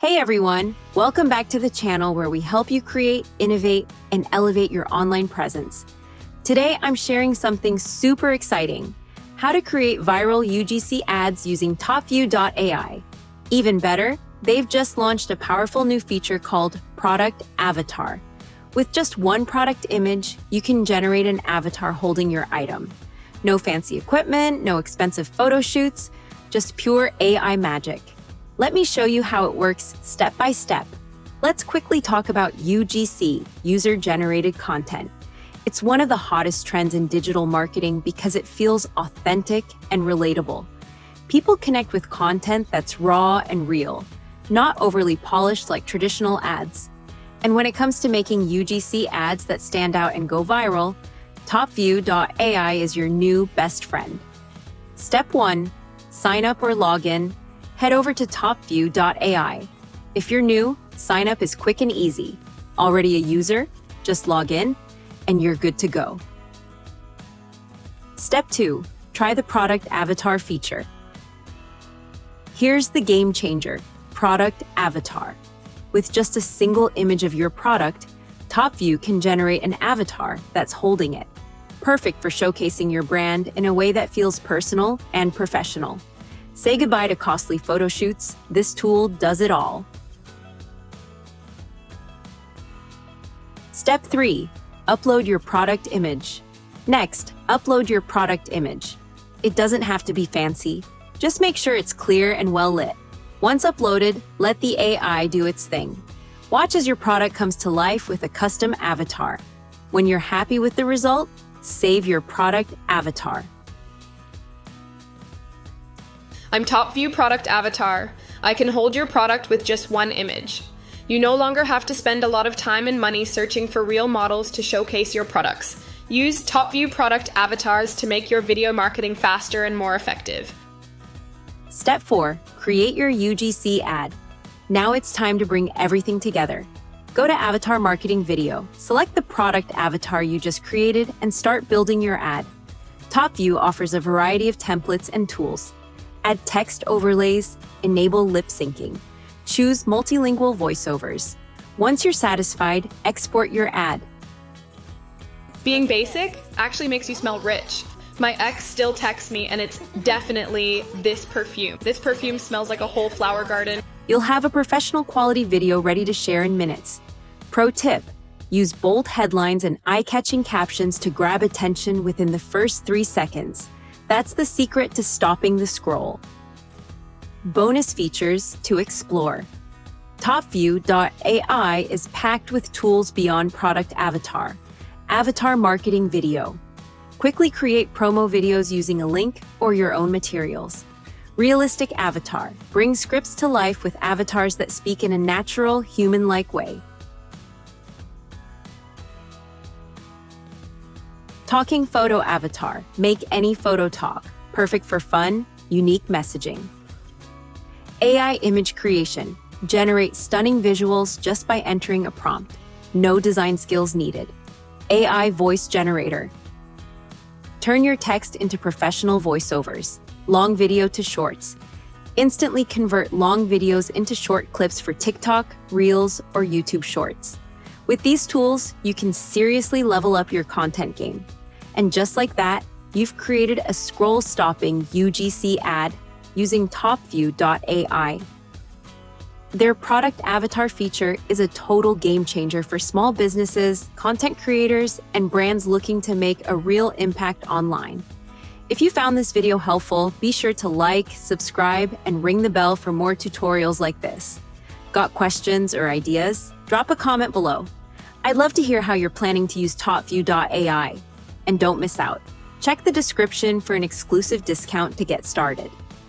Hey everyone, welcome back to the channel where we help you create, innovate, and elevate your online presence. Today I'm sharing something super exciting, how to create viral UGC ads using TopView AI. Even better, they've just launched a powerful new feature called Product Avatar. With just one product image, you can generate an avatar holding your item. No fancy equipment, no expensive photo shoots, just pure AI magic. Let me show you how it works step by step. Let's quickly talk about UGC, user-generated content. It's one of the hottest trends in digital marketing because it feels authentic and relatable. People connect with content that's raw and real, not overly polished like traditional ads. And when it comes to making UGC ads that stand out and go viral, TopView AI is your new best friend. Step 1. Sign up or log in. Head over to TopView AI. If you're new, sign up is quick and easy. Already a user? Just log in, and you're good to go. Step 2. Try the Product Avatar feature. Here's the game changer, Product Avatar. With just a single image of your product, TopView can generate an avatar that's holding it. Perfect for showcasing your brand in a way that feels personal and professional. Say goodbye to costly photo shoots. This tool does it all. Step 3. Upload your product image. Next, upload your product image. It doesn't have to be fancy. Just make sure it's clear and well lit. Once uploaded, let the AI do its thing. Watch as your product comes to life with a custom avatar. When you're happy with the result, save your product avatar. I'm TopView Product Avatar. I can hold your product with just one image. You no longer have to spend a lot of time and money searching for real models to showcase your products. Use TopView Product Avatars to make your video marketing faster and more effective. Step 4. Create your UGC ad. Now it's time to bring everything together. Go to Avatar Marketing Video, select the product avatar you just created, and start building your ad. TopView offers a variety of templates and tools. Add text overlays, enable lip syncing. Choose multilingual voiceovers. Once you're satisfied, export your ad. Being basic actually makes you smell rich. My ex still texts me and it's definitely this perfume. This perfume smells like a whole flower garden. You'll have a professional quality video ready to share in minutes. Pro tip: use bold headlines and eye-catching captions to grab attention within the first 3 seconds. That's the secret to stopping the scroll. Bonus features to explore. TopView AI is packed with tools beyond Product Avatar. Avatar Marketing Video. Quickly create promo videos using a link or your own materials. Realistic Avatar. Bring scripts to life with avatars that speak in a natural, human-like way. Talking Photo Avatar. Make any photo talk. Perfect for fun, unique messaging. AI Image Creation. Generate stunning visuals just by entering a prompt. No design skills needed. AI Voice Generator. Turn your text into professional voiceovers. Long video to shorts. Instantly convert long videos into short clips for TikTok, Reels, or YouTube Shorts. With these tools, you can seriously level up your content game. And just like that, you've created a scroll-stopping UGC ad using TopView AI. Their product avatar feature is a total game changer for small businesses, content creators, and brands looking to make a real impact online. If you found this video helpful, be sure to like, subscribe, and ring the bell for more tutorials like this. Got questions or ideas? Drop a comment below. I'd love to hear how you're planning to use TopView AI. And don't miss out. Check the description for an exclusive discount to get started.